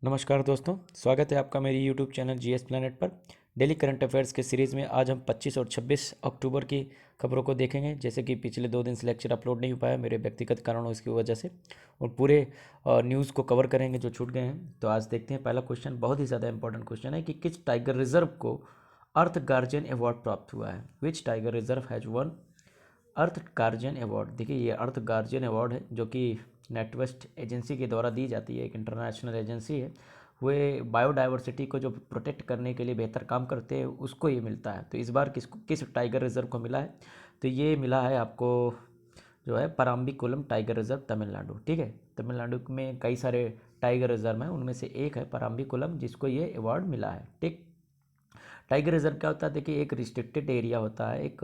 नमस्कार दोस्तों, स्वागत है आपका मेरी यूट्यूब चैनल जीएस प्लैनेट पर। डेली करंट अफेयर्स के सीरीज़ में आज हम 25 और 26 अक्टूबर की खबरों को देखेंगे। जैसे कि पिछले 2 दिन से लेक्चर अपलोड नहीं हो पाया मेरे व्यक्तिगत कारणों इसकी वजह से, और पूरे न्यूज़ को कवर करेंगे जो छूट गए हैं। तो आज देखते हैं, पहला क्वेश्चन बहुत ही ज़्यादा इंपॉर्टेंट क्वेश्चन है कि किस टाइगर रिजर्व को अर्थ गार्जियन अवार्ड प्राप्त हुआ है। Which tiger reserve has one earth guardian award. देखिए, ये अर्थ गार्जियन अवार्ड है जो कि नेटवेस्ट एजेंसी के द्वारा दी जाती है, एक इंटरनेशनल एजेंसी है। वे बायोडाइवर्सिटी को जो प्रोटेक्ट करने के लिए बेहतर काम करते हैं उसको ये मिलता है। तो इस बार किस टाइगर रिजर्व को मिला है, तो ये मिला है आपको जो है पराम्बिकुलम टाइगर रिजर्व, तमिलनाडु। ठीक है, तमिलनाडु में कई सारे टाइगर रिजर्व हैं, उनमें से एक है पराम्बिकुलम जिसको ये अवार्ड मिला है। ठीक, टाइगर रिजर्व क्या होता है? देखिए, एक रिस्ट्रिक्टेड एरिया होता है, एक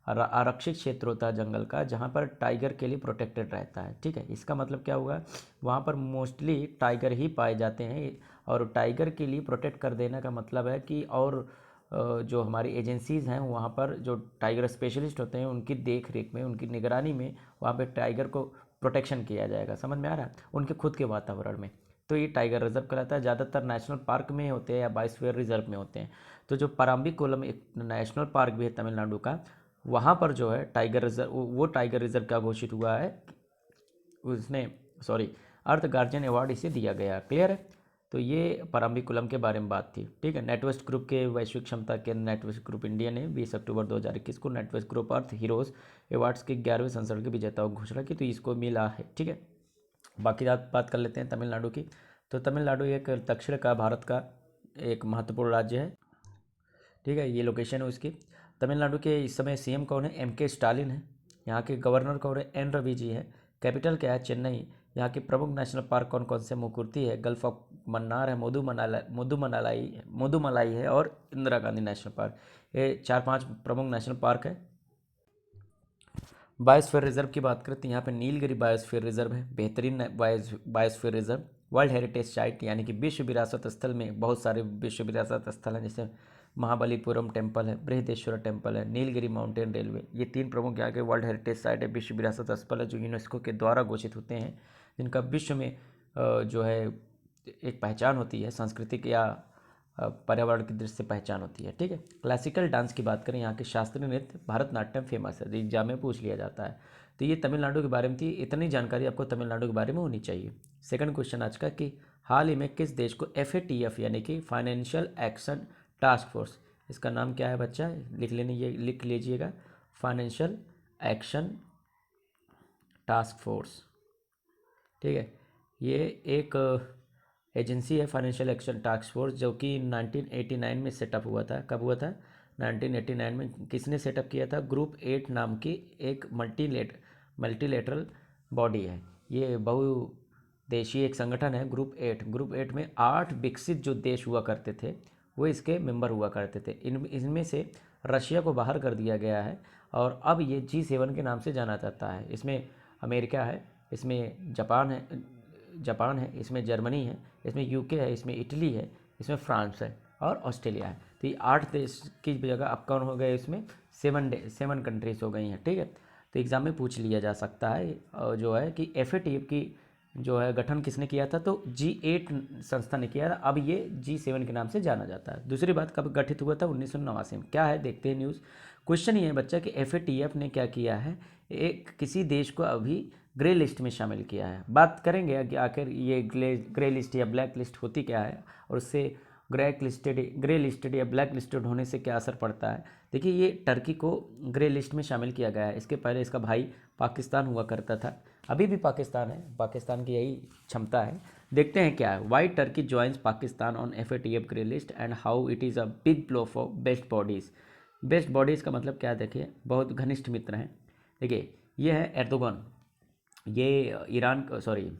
आरक्षित क्षेत्र होता है जंगल का, जहाँ पर टाइगर के लिए प्रोटेक्टेड रहता है। ठीक है, इसका मतलब क्या हुआ, वहाँ पर मोस्टली टाइगर ही पाए जाते हैं। और टाइगर के लिए प्रोटेक्ट कर देने का मतलब है कि और जो हमारी एजेंसीज़ हैं वहाँ पर जो टाइगर स्पेशलिस्ट होते हैं उनकी देख रेख में, उनकी निगरानी में वहाँ पे टाइगर को प्रोटेक्शन किया जाएगा। समझ में आ रहा है? उनके खुद के वातावरण में। तो ये टाइगर रिजर्व कहलाता है। ज़्यादातर नेशनल पार्क में होते हैं या बायोस्फीयर रिजर्व में होते हैं। तो जो पराम्बिकुलम एक नेशनल पार्क भी है तमिलनाडु का, वहाँ पर जो है टाइगर रिजर्व, वो टाइगर रिजर्व क्या घोषित हुआ है, उसने सॉरी अर्थ गार्जियन अवार्ड इसे दिया गया। क्लियर है? तो ये पराम्बिकुलम के बारे में बात थी। ठीक है, नेटवेस्ट ग्रुप के वैश्विक क्षमता के नेटवेस्ट ग्रुप इंडिया ने 20 अक्टूबर 2021 को नेटवेस्ट ग्रुप अर्थ हीरोज अवार्ड्स के 11वें संस्करण के विजेताओं की घोषणा की, तो इसको मिला है। ठीक है, बाकी बात कर लेते हैं तमिलनाडु की। तो तमिलनाडु एक दक्षिण का भारत का एक महत्वपूर्ण राज्य है। ठीक है, ये लोकेशन है उसकी। तमिलनाडु के इस समय सीएम कौन है? एम के स्टालिन है। यहाँ के गवर्नर कौन है? एन रवि जी है। कैपिटल क्या है? चेन्नई। यहाँ के प्रमुख नेशनल पार्क कौन कौन से? मुकुर्ती है, गल्फ ऑफ मन्नार है, मुदुमलाई है और इंदिरा गांधी नेशनल पार्क। ये 4-5 प्रमुख नेशनल पार्क है। बायोस्फीयर रिजर्व की बात करें तो यहाँ पे नीलगिरी बायोस्फीयर रिजर्व है, बेहतरीन biosphere reserve. World heritage site यानी कि विश्व विरासत स्थल में बहुत सारे विश्व विरासत स्थल हैं, जैसे महाबलीपुरम टेम्पल है, बृहदेश्वर टेम्पल है, नीलगिरी माउंटेन रेलवे। ये 3 प्रमुख यहाँ के वर्ल्ड हेरिटेज साइट है, विश्व विरासत स्थल है, जो यूनेस्को के द्वारा घोषित होते हैं, जिनका विश्व में जो है एक पहचान होती है, सांस्कृतिक या पर्यावरण की दृष्टि से पहचान होती है। ठीक है, क्लासिकल डांस की बात करें, यहाँ के शास्त्रीय नृत्य भरतनाट्यम फेमस है, एग्जाम में पूछ लिया जाता है। तो ये तमिलनाडु के बारे में थी। इतनी जानकारी आपको तमिलनाडु के बारे में होनी चाहिए। सेकंड क्वेश्चन आज का कि हाल ही में किस देश को FATF यानी कि फाइनेंशियल एक्शन टास्क फोर्स, इसका नाम क्या है बच्चा? लिख लीजिएगा, फाइनेंशियल एक्शन टास्क फोर्स। ठीक है, ये एक एजेंसी है, फाइनेंशियल एक्शन टास्क फोर्स, जो कि 1989 में सेटअप हुआ था। कब हुआ था? 1989 में। किसने सेटअप किया था? ग्रुप 8 नाम की एक मल्टीलेटरल बॉडी है। ये बहुदेशीय एक संगठन है, ग्रुप 8 में 8 विकसित जो देश हुआ करते थे वो इसके मेंबर हुआ करते थे। इनमें से रशिया को बाहर कर दिया गया है और अब ये G7 के नाम से जाना जाता है। इसमें अमेरिका है, इसमें जापान है, इसमें जर्मनी है, इसमें यूके है, इसमें इटली है, इसमें फ्रांस है और ऑस्ट्रेलिया है। तो ये 8 देश की जगह अब कौन हो गए? इसमें 7 कंट्रीज हो गई हैं। ठीक है, तो एग्ज़ाम में पूछ लिया जा सकता है जो है कि FATF की जो है गठन किसने किया था? तो G8 संस्था ने किया था। अब ये G7 के नाम से जाना जाता है। दूसरी बात, कब गठित हुआ था? 1989 में। क्या है देखते हैं न्यूज़। क्वेश्चन ये है बच्चा कि FATF ने क्या किया है, एक किसी देश को अभी ग्रे लिस्ट में शामिल किया है। बात करेंगे कि आखिर ये ग्रे लिस्ट या ब्लैक लिस्ट होती क्या है और उससे ग्रे लिस्टेड या ब्लैक लिस्टेड होने से क्या असर पड़ता है। देखिए, ये टर्की को ग्रे लिस्ट में शामिल किया गया है। इसके पहले इसका भाई पाकिस्तान हुआ करता था, अभी भी पाकिस्तान है, पाकिस्तान की यही क्षमता है। देखते हैं क्या है। Why Turkey joins Pakistan on FATF grey list and how it is a big blow for best bodies. Best bodies का मतलब क्या है? देखिए, बहुत घनिष्ठ मित्र हैं। देखिए, ये है एर्दोगन, ये ईरान सॉरी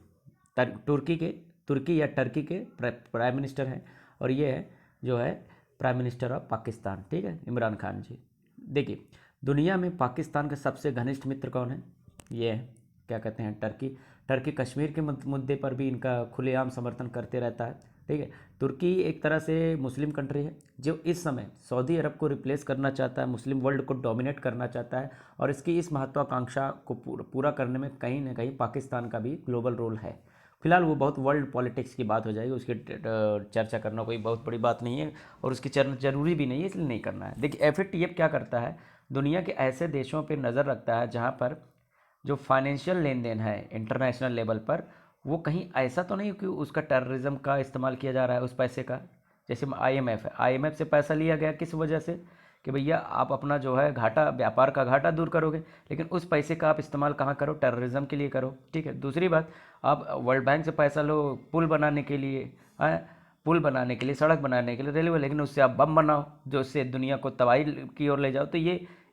तुर्की या टर्की के प्राइम मिनिस्टर हैं, और ये है जो है प्राइम मिनिस्टर ऑफ पाकिस्तान। ठीक है, इमरान खान जी। देखिए, दुनिया में पाकिस्तान का सबसे घनिष्ठ मित्र कौन है? ये है, क्या कहते हैं, टर्की कश्मीर के मुद्दे पर भी इनका खुलेआम समर्थन करते रहता है। ठीक है, तुर्की एक तरह से मुस्लिम कंट्री है जो इस समय सऊदी अरब को रिप्लेस करना चाहता है, मुस्लिम वर्ल्ड को डोमिनेट करना चाहता है, और इसकी इस महत्वाकांक्षा को पूरा करने में कहीं ना कहीं पाकिस्तान का भी ग्लोबल रोल है। फिलहाल वो बहुत वर्ल्ड पॉलिटिक्स की बात हो जाएगी, उसकी चर्चा करना कोई बहुत बड़ी बात नहीं है और उसकी चर्चा जरूरी भी नहीं है, इसलिए नहीं करना है। देखिए एफएटीएफ क्या करता है, दुनिया के ऐसे देशों पर नज़र रखता है जहाँ पर जो फाइनेंशियल लेन देन है इंटरनेशनल लेवल पर, वो कहीं ऐसा तो नहीं कि उसका टेररिज्म का इस्तेमाल किया जा रहा है उस पैसे का। जैसे आईएमएफ है, आईएमएफ से पैसा लिया गया किस वजह से, कि भैया आप अपना जो है घाटा, व्यापार का घाटा दूर करोगे, लेकिन उस पैसे का आप इस्तेमाल कहाँ करो, टेररिज्म के लिए करो। ठीक है, दूसरी बात, आप वर्ल्ड बैंक से पैसा लो पुल बनाने के लिए, है, पुल बनाने के लिए, सड़क बनाने के लिए, रेलवे, लेकिन उससे आप बम बनाओ जो उससे दुनिया को तबाही की ओर ले जाओ। तो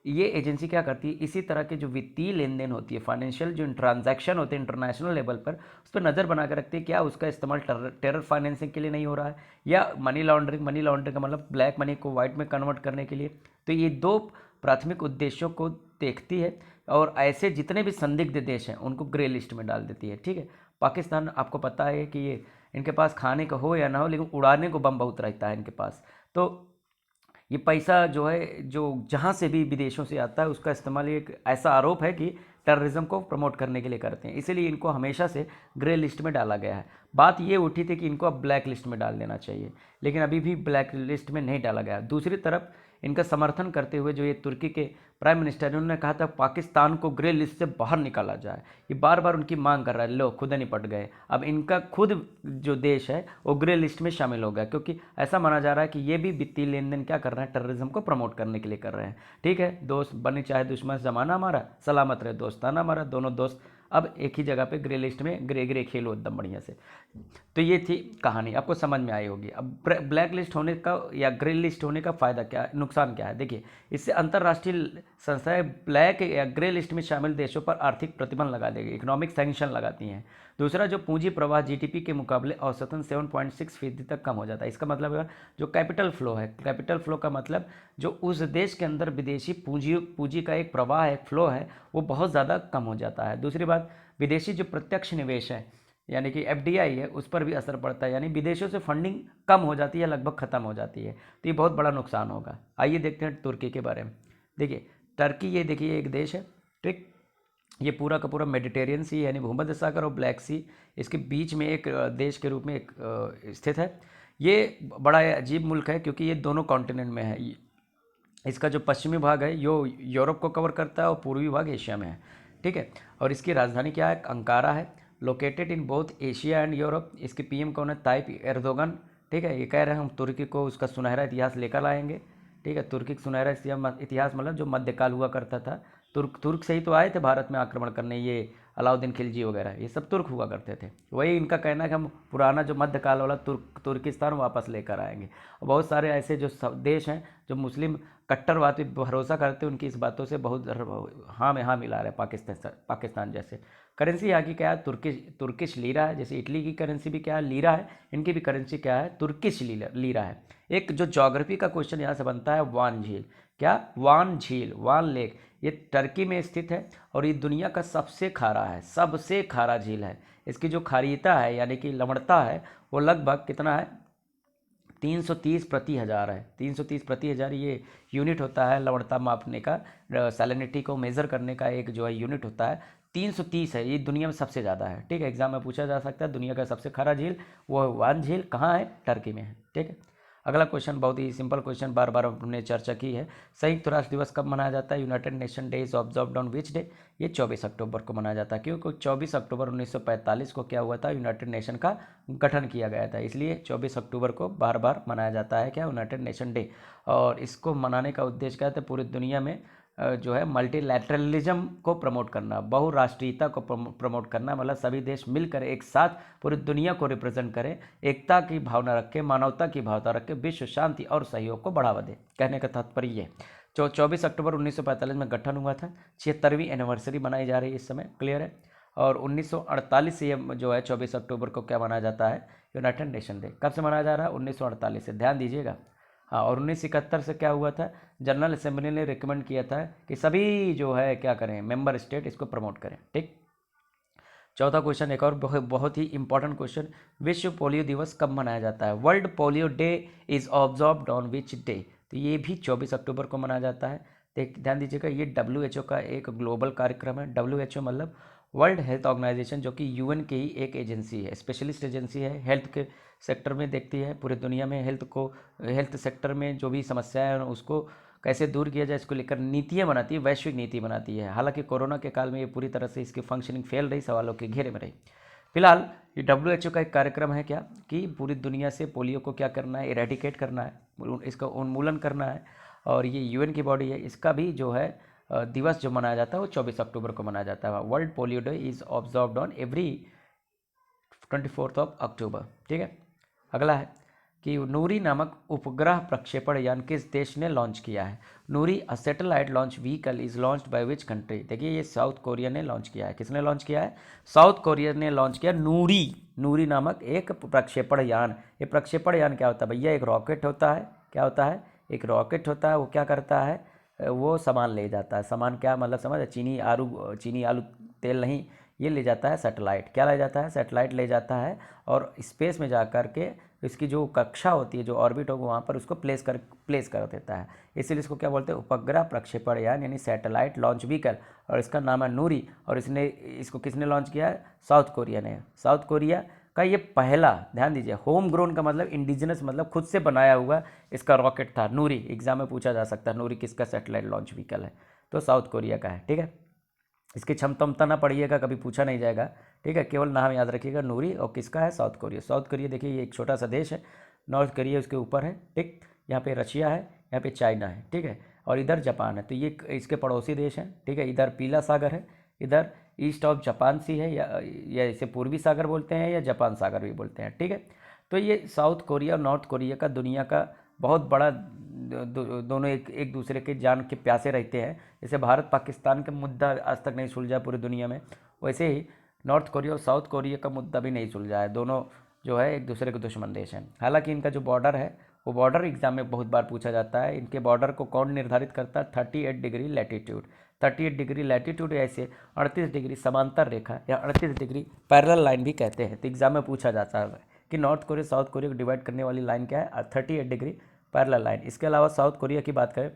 ये एजेंसी क्या करती है, इसी तरह के जो वित्तीय लेन देन होती है, फाइनेंशियल जो ट्रांजैक्शन होते हैं इंटरनेशनल लेवल पर, उस पर नज़र बना कर रखती है क्या उसका इस्तेमाल टेरर फाइनेंसिंग के लिए नहीं हो रहा है, या मनी लॉन्ड्रिंग का मतलब ब्लैक मनी को वाइट में कन्वर्ट करने के लिए। तो ये दो प्राथमिक उद्देश्यों को देखती है और ऐसे जितने भी संदिग्ध देश हैं उनको ग्रे लिस्ट में डाल देती है। ठीक है, पाकिस्तान आपको पता है कि ये इनके पास खाने का हो या ना हो, लेकिन उड़ाने को बम बहुत रहता है इनके पास। तो ये पैसा जो है, जो जहाँ से भी विदेशों से आता है, उसका इस्तेमाल एक ऐसा आरोप है कि टेररिज्म को प्रमोट करने के लिए करते हैं, इसीलिए इनको हमेशा से ग्रे लिस्ट में डाला गया है। बात ये उठी थी कि इनको अब ब्लैक लिस्ट में डाल देना चाहिए, लेकिन अभी भी ब्लैक लिस्ट में नहीं डाला गया। दूसरी तरफ इनका समर्थन करते हुए जो ये तुर्की के प्राइम मिनिस्टर ने, उन्होंने कहा था पाकिस्तान को ग्रे लिस्ट से बाहर निकाला जाए। ये बार बार उनकी मांग कर रहा है, लो खुद निपट गए, अब इनका खुद जो देश है वो ग्रे लिस्ट में शामिल हो गया, क्योंकि ऐसा माना जा रहा है कि ये भी वित्तीय लेन देन क्या कर रहे हैं, टेररिज्म को प्रमोट करने के लिए कर रहे हैं। ठीक है, दोस्त बने चाहे दुश्मन, जमाना हमारा सलामत रहे दोस्ताना हमारा, दोनों दोस्त अब एक ही जगह पे ग्रे लिस्ट में ग्रे ग्रे खेलो एकदम बढ़िया से। तो ये थी कहानी, आपको समझ में आई होगी। अब ब्लैक लिस्ट होने का या ग्रे लिस्ट होने का फ़ायदा क्या, नुकसान क्या है, देखिए इससे अंतर्राष्ट्रीय संस्थाएं ब्लैक या ग्रे लिस्ट में शामिल देशों पर आर्थिक प्रतिबंध लगा देगी, इकोनॉमिक सैंक्शन लगाती हैं। दूसरा, जो पूंजी प्रवाह जीडीपी के मुकाबले औसतन 7.6% तक कम हो जाता है। इसका मतलब है जो कैपिटल फ्लो है, कैपिटल फ्लो का मतलब जो उस देश के अंदर विदेशी पूंजी का एक प्रवाह है, फ्लो है, वो बहुत ज़्यादा कम हो जाता है। दूसरी बात, विदेशी जो प्रत्यक्ष निवेश है यानी कि एफडीआई है, उस पर भी असर पड़ता है, यानी विदेशों से फंडिंग कम हो जाती है, लगभग ख़त्म हो जाती है। तो ये बहुत बड़ा नुकसान होगा। आइए देखते हैं तुर्की के बारे में। देखिए टर्की, ये देखिए एक देश है, ठीक, ये पूरा का पूरा मेडिटेरियन सी यानी भूमध्य सागर और ब्लैक सी, इसके बीच में एक देश के रूप में एक स्थित है। ये बड़ा अजीब मुल्क है क्योंकि ये दोनों कॉन्टिनेंट में है। इसका जो पश्चिमी भाग है यो यूरोप को कवर करता है और पूर्वी भाग एशिया में है। ठीक है, और इसकी राजधानी क्या है, अंकारा है, located in both Asia and Europe. इसके पीएम कौन है, ताइप एर्दोगन। ठीक है, ये कह रहे हैं हम तुर्की को उसका सुनहरा इतिहास लेकर आएंगे। ठीक है, तुर्की का सुनहरा इतिहास मतलब जो मध्यकाल हुआ करता था, तुर्क से ही तो आए थे भारत में आक्रमण करने, ये अलाउद्दीन खिलजी वगैरह, ये सब तुर्क हुआ करते थे। वही इनका कहना है कि हम पुराना जो मध्यकाल वाला तुर्किस्तान वापस लेकर आएंगे। और बहुत सारे ऐसे जो देश हैं जो मुस्लिम कट्टरवाद पे भरोसा करते हैं, उनकी इस बातों से बहुत हाँ में हाँ मिला रहे हैं। पाकिस्तान जैसे करेंसी यहाँ की क्या है, तुर्किश लीरा है। जैसे इटली की करेंसी भी क्या है, लीरा है, इनकी भी करेंसी क्या है, तुर्किश लीरा है। एक जो ज्योग्राफी का क्वेश्चन यहाँ से बनता है, वान झील, क्या, वान झील, वान लेक, ये टर्की में स्थित है और ये दुनिया का सबसे खारा है, सबसे खारा झील है। इसकी जो खारीता है यानी कि लवणता है वो लगभग कितना है, 330 प्रति हज़ार है। 330 प्रति हज़ार ये यूनिट होता है लवणता मापने का, सैलिनिटी को मेज़र करने का एक जो है यूनिट होता है। 330 है, ये दुनिया में सबसे ज़्यादा है। ठीक है, एग्जाम में पूछा जा सकता है दुनिया का सबसे खारा झील वो वान झील कहाँ है, टर्की में है। ठीक है, अगला क्वेश्चन बहुत ही सिंपल क्वेश्चन, बार बार हमने चर्चा की है। संयुक्त राष्ट्र दिवस कब मनाया जाता है, United nation day is observed on which day, ये 24 अक्टूबर को मनाया जाता है। क्योंकि 24 अक्टूबर 1945 को क्या हुआ था, यूनाइटेड नेशन का गठन किया गया था, इसलिए 24 अक्टूबर को बार बार मनाया जाता है क्या, यूनाइटेड नेशन डे। और इसको मनाने का उद्देश्य क्या है, पूरी दुनिया में जो है मल्टीलैटरलिज्म को प्रमोट करना, बहुराष्ट्रीयता को प्रमोट करना, मतलब सभी देश मिलकर एक साथ पूरी दुनिया को रिप्रेजेंट करें, एकता की भावना रखें, मानवता की भावना रखें, विश्व शांति और सहयोग को बढ़ावा दें। कहने का तात्पर्य ये 24 अक्टूबर 1945 में गठन हुआ था, 76वीं एनिवर्सरी मनाई जा रही है इस समय, क्लियर है। और 1948 से ये जो है 24 अक्टूबर को क्या मनाया जाता है, यूनाइटेड नेशन डे। कब से मनाया जा रहा है, 1948 से, ध्यान दीजिएगा। हाँ, और 1971 से क्या हुआ था, जनरल असेंबली ने रिकमेंड किया था कि सभी जो है क्या करें, मेंबर स्टेट इसको प्रमोट करें। ठीक, चौथा क्वेश्चन एक और बहुत ही इंपॉर्टेंट क्वेश्चन, विश्व पोलियो दिवस कब मनाया जाता है, world polio day is observed on which day. तो ये भी 24 अक्टूबर को मनाया जाता है। ध्यान दीजिएगा, ये WHO का एक ग्लोबल कार्यक्रम है। WHO मतलब वर्ल्ड हेल्थ ऑर्गेनाइजेशन जो कि यूएन की ही एक एजेंसी है, स्पेशलिस्ट एजेंसी है, हेल्थ के सेक्टर में देखती है, पूरे दुनिया में हेल्थ सेक्टर में जो भी समस्याएं हैं उसको कैसे दूर किया जाए इसको लेकर नीतियाँ बनाती है, वैश्विक नीति बनाती है। हालांकि कोरोना के काल में ये पूरी तरह से इसकी फंक्शनिंग फेल रही, सवालों के घेरे में रही। फिलहाल ये WHO का एक कार्यक्रम है क्या कि पूरी दुनिया से पोलियो को क्या करना है, इरेडिकेट करना है, इसका उन्मूलन करना है। और ये यूएन की बॉडी है, इसका भी जो है दिवस जो मनाया जाता है वो 24 अक्टूबर को मनाया जाता है। World polio day is observed on every 24 अक्टूबर। ठीक है। अगला है कि नूरी नामक उपग्रह प्रक्षेपण यान किस देश ने लॉन्च किया है। Noori a satellite launch vehicle is launched by which country. देखिए ये साउथ कोरिया ने लॉन्च किया है। किसने लॉन्च किया है? साउथ कोरिया ने लॉन्च किया नूरी। नूरी नामक एक प्रक्षेपण यान। ये प्रक्षेपण यान क्या होता है भैया? एक रॉकेट होता है। क्या होता है? एक रॉकेट होता है। वो क्या करता है? वो सामान ले जाता है। सामान क्या मतलब समझ? चीनी आलू तेल नहीं, ये ले जाता है सैटेलाइट। क्या ले जाता है? सैटेलाइट ले जाता है और स्पेस में जा कर के इसकी जो कक्षा होती है, जो ऑर्बिट होगा वहाँ पर उसको प्लेस कर देता है। इसीलिए इसको क्या बोलते हैं? उपग्रह प्रक्षेपण यान यानी सैटेलाइट लॉन्च व्हीकल। और इसका नाम है नूरी। और इसको किसने लॉन्च किया है? साउथ कोरिया ने। साउथ कोरिया का ये पहला, ध्यान दीजिए, होम ग्रोन का मतलब इंडिजिनस, मतलब खुद से बनाया हुआ इसका रॉकेट था नूरी। एग्जाम में पूछा जा सकता है नूरी किसका सैटेलाइट लॉन्च व्हीकल है, तो साउथ कोरिया का है। ठीक है। इसकी क्षमता ना पढ़िएगा, कभी पूछा नहीं जाएगा। ठीक है, केवल नाम याद रखिएगा नूरी। और किसका है? South Korea. साउथ कोरिया देखिए ये एक छोटा सा देश है, नॉर्थ कोरिया उसके ऊपर है। ठीक, यहाँ पे रशिया है, यहाँ पे चाइना है। ठीक है, और इधर जापान है। तो ये इसके पड़ोसी देश हैं। ठीक है, इधर पीला सागर है, इधर ईस्ट ऑफ जापान सी है, या इसे पूर्वी सागर बोलते हैं या जापान सागर भी बोलते हैं। ठीक है, तो ये साउथ कोरिया और नॉर्थ कोरिया का दुनिया का बहुत बड़ा दोनों एक दूसरे के जान के प्यासे रहते हैं। जैसे भारत पाकिस्तान का मुद्दा आज तक नहीं सुलझा पूरी दुनिया में, वैसे ही नॉर्थ कोरिया और साउथ कोरिया का मुद्दा भी नहीं सुलझा है। दोनों जो है एक दूसरे के दुश्मन देश हैं। हालांकि इनका जो बॉर्डर है वो बॉर्डर एग्जाम में बहुत बार पूछा जाता है। इनके बॉर्डर को कौन निर्धारित करता है? 38 डिग्री लैटीट्यूड। 38 डिग्री लैटीट्यूड ऐसे 38 डिग्री समांतर रेखा या 38 डिग्री पैरेलल लाइन भी कहते हैं। तो एग्जाम में पूछा जाता है कि नॉर्थ कोरिया साउथ कोरिया को डिवाइड करने वाली लाइन क्या है? 38 डिग्री पैरेलल लाइन। इसके अलावा साउथ कोरिया की बात करें,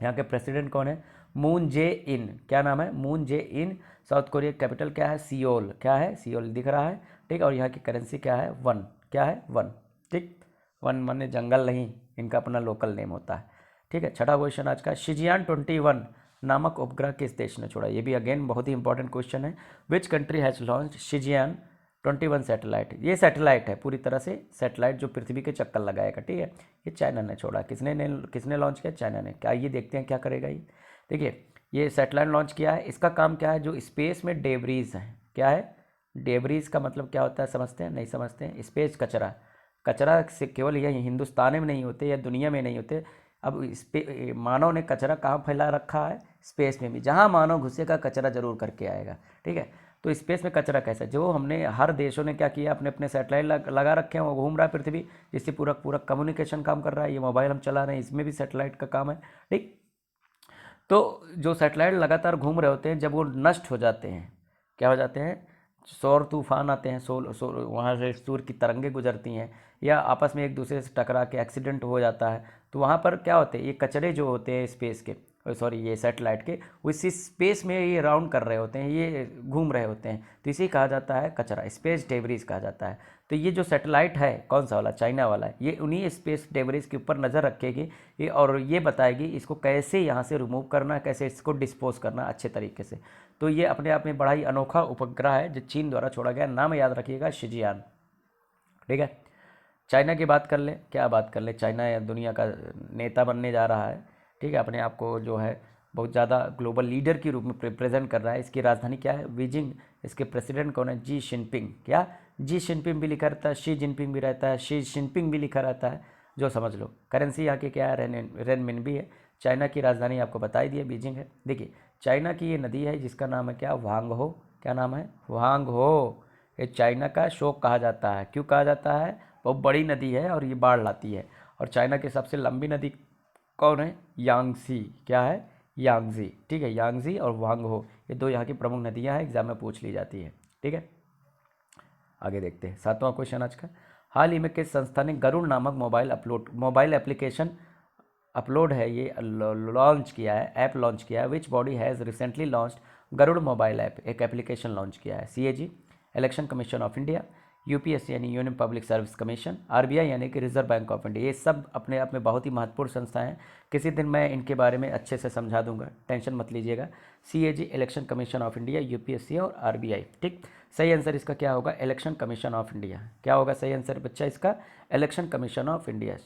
यहाँ के प्रेसिडेंट कौन है? मून जे इन। क्या नाम है? मून जे इन। साउथ कोरिया कैपिटल क्या है? सियोल। क्या है? सियोल दिख रहा है। ठीक, और यहाँ की करेंसी क्या है? वन। क्या है? वन। ठीक, वन माने जंगल नहीं, इनका अपना लोकल नेम होता है। ठीक है, छठा क्वेश्चन आज का, शिजियान 21 नामक उपग्रह किस देश ने छोड़ा? ये भी अगेन बहुत ही इंपॉर्टेंट क्वेश्चन है। Which country has launch Shijian 21 satellite? ये सैटेलाइट है, पूरी तरह से सैटेलाइट जो पृथ्वी के चक्कर लगाएगा। ठीक है, ये चाइना ने छोड़ा। किसने लॉन्च किया? चाइना ने। क्या ये देखते हैं क्या करेगा ये? देखिए ये सैटेलाइट लॉन्च किया है, इसका काम क्या है? जो स्पेस में डेब्रीज है, क्या है? डेब्रीज का मतलब क्या होता है? समझते हैं? नहीं समझते हैं? स्पेस कचरा। कचरा से केवल यह हिंदुस्तान में नहीं होते या दुनिया में नहीं होते। अब मानव ने कचरा कहाँ फैला रखा है? स्पेस में भी। जहाँ मानव घुसेगा कचरा जरूर करके आएगा। ठीक है, तो स्पेस में कचरा कैसा? जो हमने हर देशों ने क्या किया, अपने अपने सैटेलाइट लगा रखे हैं, वो घूम रहा है पृथ्वी, जिससे पूरा पूरा कम्युनिकेशन काम कर रहा है। ये मोबाइल हम चला रहे हैं, इसमें भी सैटेलाइट का काम है। ठीक, तो जो सैटेलाइट लगातार घूम रहे होते हैं, जब वो नष्ट हो जाते हैं, क्या हो जाते हैं? सौर तूफान आते हैं, वहाँ से सूर्य की तरंगें गुजरती हैं, या आपस में एक दूसरे से टकरा के एक्सीडेंट हो जाता है, तो वहाँ पर क्या होते हैं? ये कचरे जो होते हैं स्पेस के, सॉरी ये सैटेलाइट के, उसी स्पेस में ये राउंड कर रहे होते हैं, ये घूम रहे होते हैं, तो इसे कहा जाता है कचरा, स्पेस डेब्रिस कहा जाता है। तो ये जो सैटेलाइट है, कौन सा वाला? चाइना वाला है, ये उन्हीं स्पेस डेब्रिस के ऊपर नज़र रखेगी ये, और ये बताएगी इसको कैसे यहाँ से रिमूव करना है, कैसे इसको डिस्पोज करना अच्छे तरीके से। तो ये अपने आप में बड़ा ही अनोखा उपग्रह है जो चीन द्वारा छोड़ा गया। नाम याद रखिएगा, शिजियान। ठीक है, चाइना की बात कर ले। क्या बात कर ले? चाइना या दुनिया का नेता बनने जा रहा है। ठीक है, अपने आप को जो है बहुत ज़्यादा ग्लोबल लीडर के रूप में प्रेजेंट कर रहा है। इसकी राजधानी क्या है? बीजिंग। इसके प्रेसिडेंट कौन है? Xi Jinping. क्या? जी जिनपिंग भी लिखा रहता है, शी जिनपिंग भी रहता है, शी जिनपिंग भी लिखा रहता है, जो समझ लो। करेंसी यहाँ की क्या है? रेनमिनबी है। चाइना की राजधानी आपको बता ही दिया, बीजिंग है। देखिए चाइना की ये नदी है जिसका नाम है क्या? वांगहो। क्या नाम है? वांगहो। ये चाइना का शोक कहा जाता है। क्यों कहा जाता है? बहुत बड़ी नदी है और ये बाढ़ लाती है। और चाइना की सबसे लंबी नदी कौन है? यांगसी। क्या है? यांगजी। ठीक है, यांगजी और वांगहो, ये दो यहाँ की प्रमुख नदियाँ हैं, एग्जाम में पूछ ली जाती है। ठीक है, आगे देखते हैं सातवां क्वेश्चन आज का। हाल ही में किस संस्था ने गरुड़ नामक मोबाइल एप्लीकेशन अपलोड है, ये लॉन्च किया है, ऐप लॉन्च किया है। Which body has recently launched Garuda mobile app, एक एप्लीकेशन लॉन्च किया है। CAG election commission of India, UPSC यानी union public service commission, RBI यानी कि रिजर्व बैंक ऑफ इंडिया। ये सब अपने आप में बहुत ही महत्वपूर्ण संस्थाएं हैं। किसी दिन मैं इनके बारे में अच्छे से समझा दूंगा, टेंशन मत लीजिएगा। CAG election commission of India, UPSC और RBI। ठीक, सही आंसर इसका क्या होगा? Election commission of India. क्या होगा सही आंसर बच्चा इसका? इलेक्शन कमीशन ऑफ इंडिया,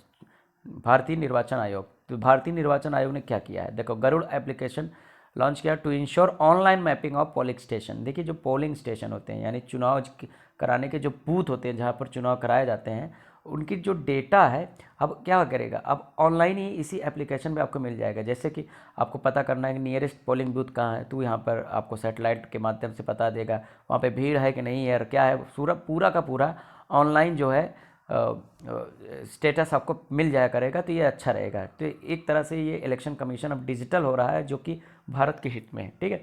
भारतीय निर्वाचन आयोग। तो भारतीय निर्वाचन आयोग ने क्या किया है? देखो, गरुड़ एप्लीकेशन लॉन्च किया to ensure online mapping of polling station. देखिए, जो पोलिंग स्टेशन होते हैं यानी चुनाव कराने के जो बूथ होते हैं जहाँ पर चुनाव कराए जाते हैं, उनकी जो डेटा है अब क्या करेगा, अब ऑनलाइन ही इसी एप्लीकेशन में आपको मिल जाएगा। जैसे कि आपको पता करना है कि नियरेस्ट पोलिंग बूथ कहाँ है, तो यहाँ पर आपको सैटेलाइट के माध्यम से बता देगा वहाँ पे भीड़ है कि नहीं है और क्या है, पूरा का पूरा ऑनलाइन जो है स्टेटस आपको मिल जाया करेगा। तो ये अच्छा रहेगा। तो एक तरह से ये इलेक्शन कमीशन अब डिजिटल हो रहा है, जो कि भारत के हित में है। ठीक है,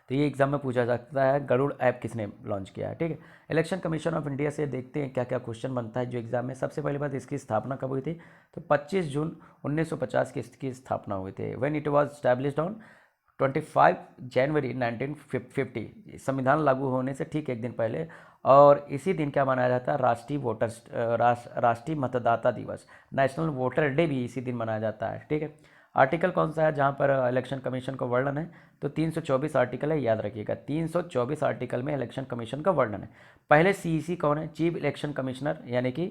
तो ये एग्जाम में पूछा जा सकता है गरुड़ ऐप किसने लॉन्च किया है। ठीक है, इलेक्शन कमीशन ऑफ इंडिया से देखते हैं क्या क्या क्वेश्चन बनता है जो एग्जाम में। सबसे पहली बात, इसकी स्थापना कब हुई थी? तो 25 जून 1950 की इसकी स्थापना हुई थी। When it was established on 25 जनवरी 1950, संविधान लागू होने से ठीक एक दिन पहले। और इसी दिन क्या मनाया जाता है? राष्ट्रीय मतदाता दिवस, नेशनल वोटर डे भी इसी दिन मनाया जाता है। ठीक है, आर्टिकल कौन सा है जहाँ पर इलेक्शन कमीशन का वर्णन है? तो 324 आर्टिकल है, याद रखिएगा। 324 आर्टिकल में इलेक्शन कमीशन का वर्णन है। पहले CEC कौन है? चीफ इलेक्शन कमिश्नर, यानी कि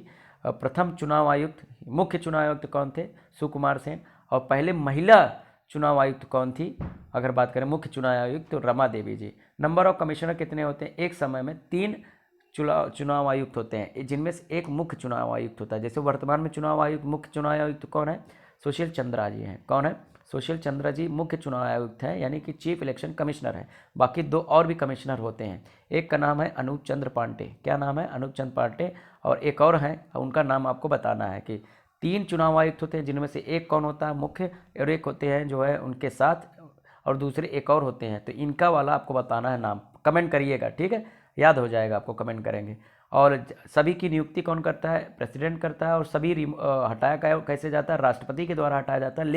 प्रथम चुनाव आयुक्त, मुख्य चुनाव आयुक्त कौन थे? सुकुमार सेन। और पहले महिला चुनाव आयुक्त कौन थी? अगर बात करें मुख्य चुनाव आयुक्त तो रमा देवी जी। नंबर ऑफ कमिश्नर कितने होते हैं? एक समय में 3 चुनाव आयुक्त होते हैं, जिनमें से एक मुख्य चुनाव आयुक्त होता है। जैसे वर्तमान में चुनाव आयुक्त, मुख्य चुनाव आयुक्त कौन है? सुशील चंद्रा जी हैं। कौन है? सुशील चंद्रा जी मुख्य चुनाव आयुक्त हैं, यानी कि चीफ इलेक्शन कमिश्नर है। बाकी 2 और भी कमिश्नर होते हैं। एक का नाम है अनूप चंद्र पांडे। क्या नाम है? अनूप चंद्र पांडे। और एक और है, उनका नाम आपको बताना है कि 3 चुनाव आयुक्त होते हैं, जिनमें से एक कौन होता है? मुख्य, और एक होते हैं जो है उनके साथ, और दूसरे एक और होते हैं। तो इनका वाला आपको बताना है नाम, कमेंट करिएगा। ठीक है, याद हो जाएगा आपको, कमेंट करेंगे। और सभी की नियुक्ति कौन करता है? प्रेसिडेंट करता है। और सभी हटाया कैसे जाता है? राष्ट्रपति के द्वारा हटाया जाता है।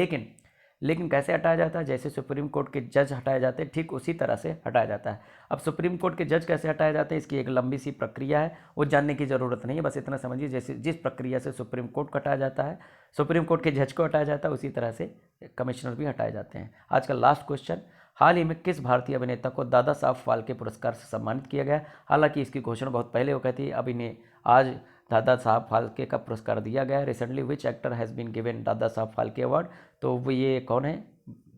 लेकिन कैसे हटाया जाता है? जैसे सुप्रीम कोर्ट के जज हटाए जाते हैं, ठीक उसी तरह से हटाया जाता है। अब सुप्रीम कोर्ट के जज कैसे हटाए जाते हैं, इसकी एक लंबी सी प्रक्रिया है, वो जानने की ज़रूरत नहीं है। बस इतना समझिए, जैसे जिस प्रक्रिया से सुप्रीम कोर्ट को हटाया जाता है, सुप्रीम कोर्ट के जज को हटाया जाता है, उसी तरह से कमिश्नर भी हटाए जाते हैं। आज का लास्ट क्वेश्चन, हाल ही में किस भारतीय अभिनेता को दादा साहब फाल्के पुरस्कार से सम्मानित किया गया? हालांकि इसकी घोषणा बहुत पहले हो गई थी, अब इन्हें आज दादा साहब फाल्के का पुरस्कार दिया गया है। Recently which actor has been given Dada Saheb Phalke award? तो वो ये कौन है?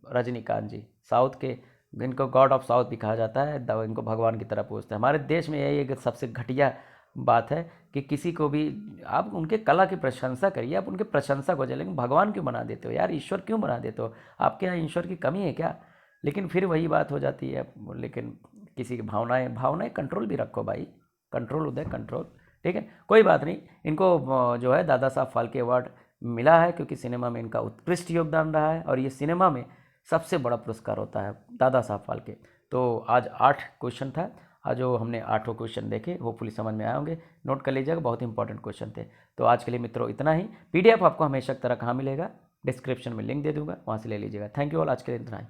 रजनीकांत जी। साउथ के, इनको गॉड ऑफ साउथ भी कहा जाता है, इनको भगवान की तरह पूजते हैं। हमारे देश में यही एक सबसे घटिया बात है कि किसी को भी आप उनके कला की प्रशंसा करिए, आप उनके प्रशंसक हो जाए, लेकिन भगवान क्यों बना देते हो यार? ईश्वर क्यों बना देते हो? आपके यहाँ ईश्वर की कमी है क्या? लेकिन फिर वही बात हो जाती है। लेकिन किसी की भावनाएं कंट्रोल भी रखो भाई, कंट्रोल उदय कंट्रोल। ठीक है, कोई बात नहीं। इनको जो है दादा साहब फाल्के अवार्ड मिला है क्योंकि सिनेमा में इनका उत्कृष्ट योगदान रहा है, और ये सिनेमा में सबसे बड़ा पुरस्कार होता है दादा साहब फाल्के। तो आज 8 क्वेश्चन था, आज जो हमने 8 क्वेश्चन देखे, होपफुली समझ में आए होंगे। नोट कर लीजिएगा, बहुत इंपॉर्टेंट क्वेश्चन थे। तो आज के लिए मित्रों इतना ही। PDF आपको हमेशा की तरह कहाँ मिलेगा? डिस्क्रिप्शन में लिंक दे दूंगा, वहाँ से ले लीजिएगा। थैंक यू ऑल, आज के लिए इतना ही।